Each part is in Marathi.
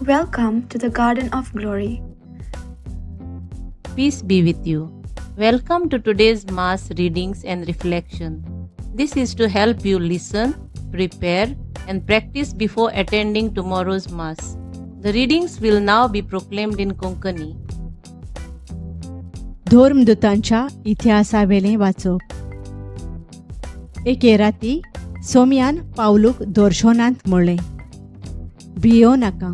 Welcome to the Garden of Glory. Peace be with you. Welcome to today's Mass readings and reflection. This is to help you listen, prepare, and practice before attending tomorrow's Mass. The readings will now be proclaimed in Konkani. धोर्मदूतांच्या इतिहासावेलें वाचप. एके राती सोमयान पावलूक दर्शनांत म्हणलें, भियो नाका,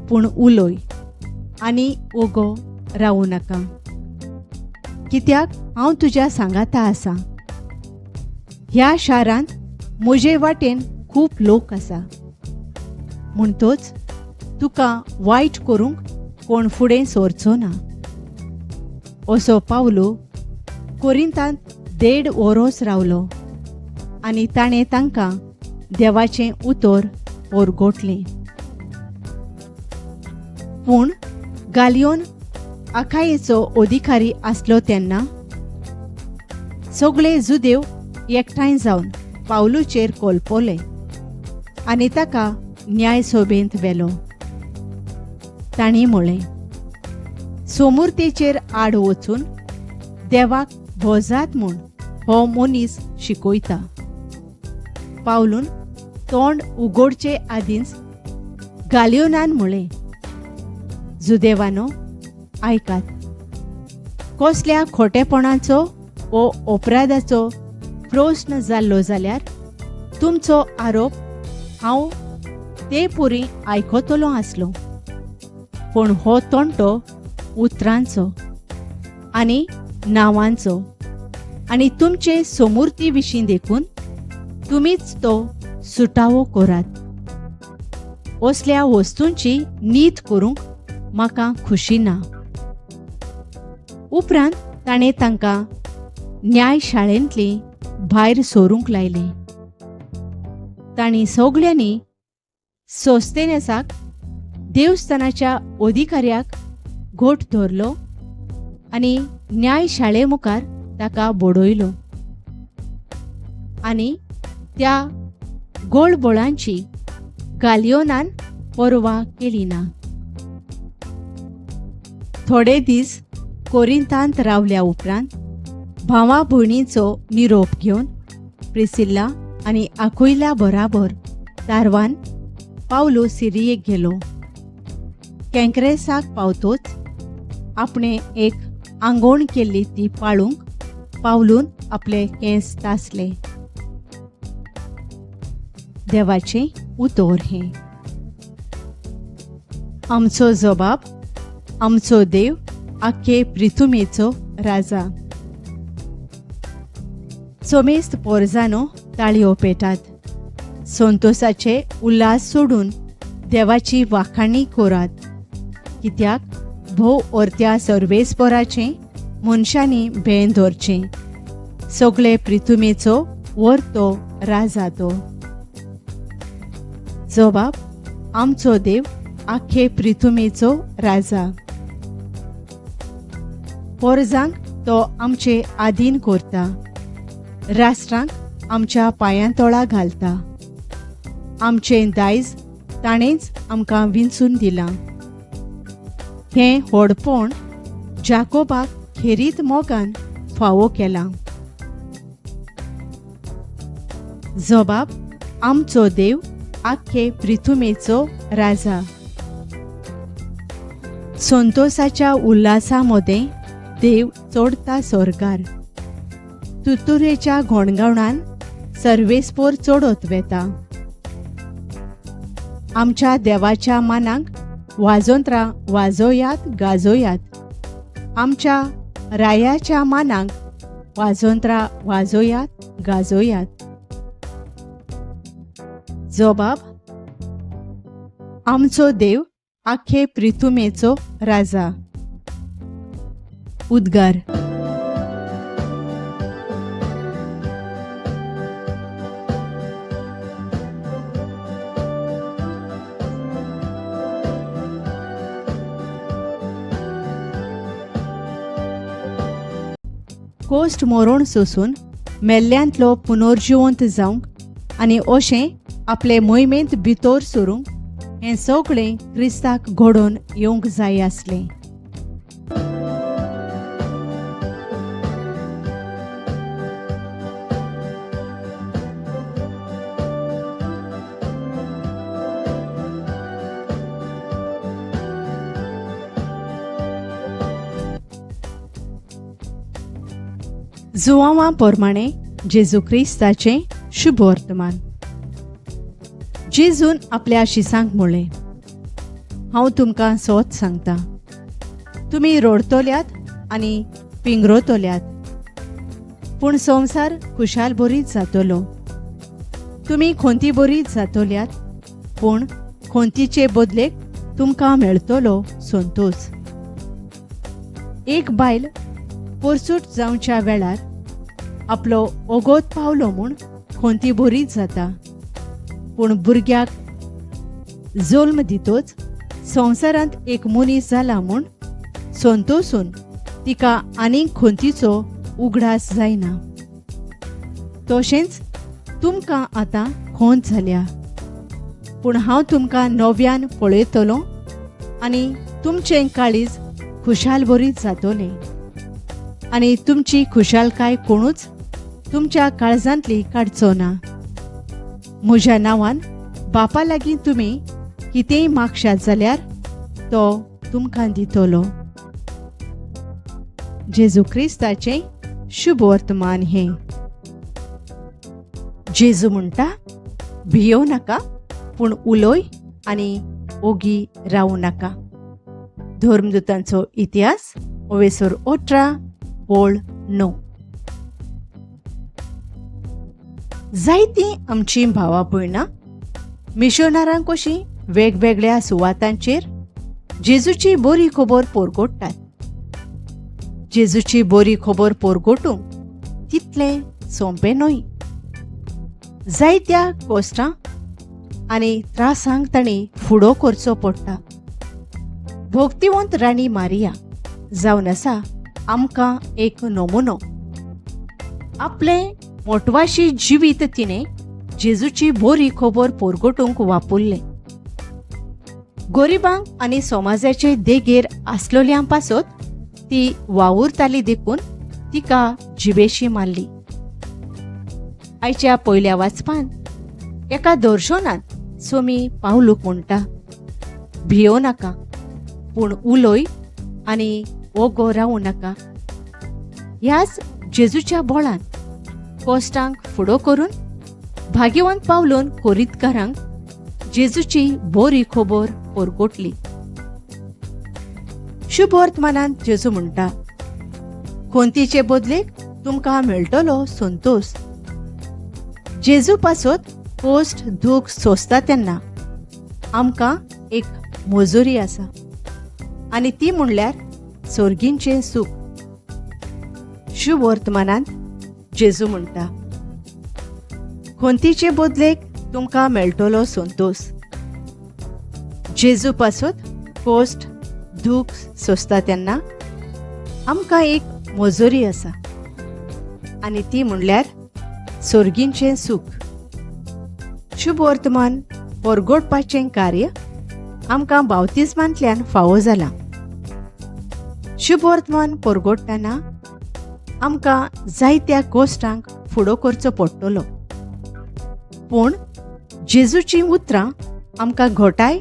पूण उलय आनी ओगो रावूं नाका, कित्याक हांव तुज्या सांगाता आसा. ह्या शारांत म्हजे वाटेन खूब लोक आसा, म्हणटच तुका वायट करूंक कोण फुडें सरचो ना. असो पावलो कोरिंतांत 1.5 वरोस रावलो आनी ताणें तांकां देवाचें उतर ओरगोटलें. पूण गालियोन आखायेचो अधिकारी आसलो तेन्ना सगळे जुदेव एकठांय जावन पावलूचेर कोलपोले आनी ताका न्याय सभेंत व्हेलो. तांणी म्हळें, सोमुर्तेचेर आड वचून देवाक भोजात म्हूण हो मनीस शिकयता. पावलून तोंड उगडचे आदींच गालियोनान म्हळें, जुदेवानो, आयकात. कसल्या खोटेपणाचो वो अपराधाचो प्रश्न जाल्लो जाल्यार तुमचो आरोप हांव ते पुरी आयकतलो आसलो. पूण हो तोंटो उतरांचो आनी नांवांचो आनी तुमचे समूर्ती विशीं देखून तुमीच तो सुटावो करात. असल्या वस्तूंची नीत करूंक म्हाका खुशी ना. उपरांत ताणें तांकां न्यायशाळेंतली भायर सोरूंक लायलें. तांणी सगळ्यांनी सोस्तेनेसाक देवस्थानाच्या अधिकाऱ्याक घोट धरलो आनी न्यायशाळे मुखार ताका बडयलो आनी त्या गोळबोळांची गालियोनान परवा केली ना. थोडे दीस कोरिंतांत रावल्या उपरांत भावा भयणीचो निरोप घेवन प्रिसिल्ला आनी आकुयल्या बराबर तारवान पावलो सिरियेक गेलो. कँक्रेसाक पावतोच आपणे एक आंगोण केल्ली ती पाळूंक पावलून आपले केंस तासले. देवाचें उतर हें. आमचो जबाब, आमचो देव आख्खे पृथ्वीचो राजा. सोमेस्त पोरजानो ताळयो पेटात. संतोषाचे उल्हास सोडून देवाची वाखाणी करात, कित्याक भोव ओरत्या सर्वेस्पराचें मनशांनी भें धरचें. सगळे पृथ्वीचो वर्तो राजा तो. जबाब, आमचो देव आख्खे पृथ्वीचो राजा. पोरजांक तो आमचे आधीन करता, राष्ट्रांक आमच्या पांयांतोळा घालता. आमचें दायज ताणेंच आमकां विंचून दिलां. हें व्हडपण जाकोबाक खेरीत मोगान फावो केलां. जबाब, आमचो देव आख्खे पृथ्वीचो राजा. संतोषाच्या उल्हासामध्ये देव चोडता सरकार. तुतुरेच्या घोणघोणान सर्वेस्पोर चोडत वेता. आमच्या देवाच्या मानाक वाजोंत्रां वाजोयात गाजोयात. आमच्या रायाच्या मानाक वाजोंत्रां वाजोयात गाजोयात. जबाब, आमचो देव आख्खे पृथ्वीचो राजा. उद्गार. कोस्ट मरोण सोसून मेल्ल्यांतलो पुनर्जिवंत जावंक आनी अशें आपले मोहिमेंत भितर सरूंक हें सगळें क्रिस्ताक घडोवन येवंक जाय आसलें. जुवांवा पोरमाणे जेजू क्रिस्ताचें शुभ वर्तमान. जेजून आपल्या शिसांक म्हणलें, हांव तुमकां सोत सांगता, तुमी रोडतल्यात आनी पिंगरोतल्यात, पूण संवसार खुशाल बरीच जातलो. तुमी खोंती बरीच जातल्यात, पूण खोंतीचे बदलेक तुमकां मेळटलो संतोष. एक बायल पोरसूट जावच्या वेळार आपलो ओगोत पावलो म्हूण खोंती बरीच जाता, पूण भुरग्याक जल्म दितोच संवसारांत एक मनीस जाला म्हूण संतोसून तिका आनीक खोंतीचो उगडास जायना. तशेंच तुमकां आतां खोंत जाल्या, पूण हांव तुमकां नव्यान पळयतलों आनी तुमचें काळीज खुशाल बरीच जातलें, आनी तुमची खुशालकाय कोणूच तुमच्या काळजांतली काडचो ना. म्हज्या नांवान बापा लागीं तुमी कितेंय मागशात जाल्यार तो तुमकां दितलो. जेजू क्रिस्ताचें शुभ वर्तमान हें. जेजू म्हणटा, भियोव नाका, पूण उलोय आनी ओगी रावूं नाका. धर्मदुतांचो इतिहास ओवेसोर 18 ओळ 9. जायतीं आमचीं भावां भयणां मिशोनारांक कशीं वेगवेगळ्या सुवातांचेर जेजूची बरी खबर पोरगोडटात. जेजूची बरी खबर पोरगोटूंक तितलें सोंपें न्हय. जायत्या कोश्टां आनी त्रासांक तांणी फुडो करचो पडटा. भक्तिवंत राणी मारिया जावन आसा आमकां एक नमुनो. आपलें मोटवाशी जिवीत तिणें जेजूची बरी खबर पोरगोटूंक वापरलें. गरिबांक आनी समाजाचे देगेर आसलोल्यां पासत ती वावुरताली देखून तिका जिबेशी मारली. आयच्या पयल्या वाचपान एका दर्शनांत सोमी पावलूक म्हणटा, भियोव नाका, पूण उलोय आनी ओगो रावूं नाका. ह्याच जेजूच्या बोळान कोश्टांक फुडो करून भाग्यवंत पावलून कोरीतकारांक जेजूची बरी खबर पोरगोटली. शुभ वर्तमानांत जेजू म्हणटा, खोंतीचे बदलेक तुमकां मेळटलो संतोष. जेजू पासत कोश्ट दूख सोंसता तेन्ना आमकां एक मजुरी आसा, आनी ती म्हणल्यार सर्गींचें सूख. शुभ वर्तमानांत जेजू म्हणटा, खोंतीचे बदलेक तुमकां मेळटलो संतोष. जेजू पासत कोश्ट दूख सोंसता तेन्ना आमकां एक मजुरी आसा, आनी ती म्हणल्यार सर्गींचें सूख. शुभ वर्तमान पोरगोडपाचें कार्य आमकां बावतिस्मांतल्यान फावो जालां. शुभ वर्तमान पोरगोडटना आमकां जायत्या कोश्टांक फुडो करचो पडटलो, पूण जेजूची उतरां आमकां घोटाय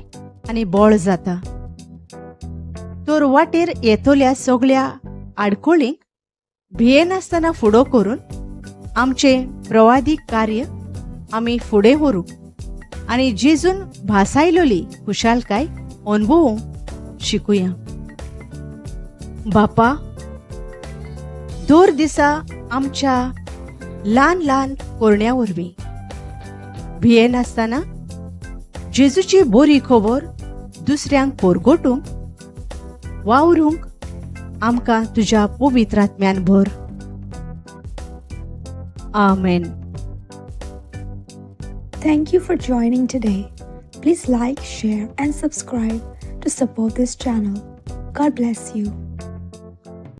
आनी बळ जाता. तर वाटेर येतल्या सगळ्या आडखळींक भियेनासतना फुडो करून आमचें प्रवादीक कार्य आमी फुडें व्हरूं आनी जेजून भासायलोली खुशालकाय अनुभवूंक शिकुया. बापा, दर दिसा आमच्या ल्हान ल्हान कोरण्या वरवीं भियेनासतना जेजूची बरी खबर दुसऱ्यांक पोरगोटूंक वावरूंक आमकां तुज्या पवित्र आत्म्यान भर. आमेन. Thank you for joining today. Please like, share, and subscribe to support this channel. God bless you.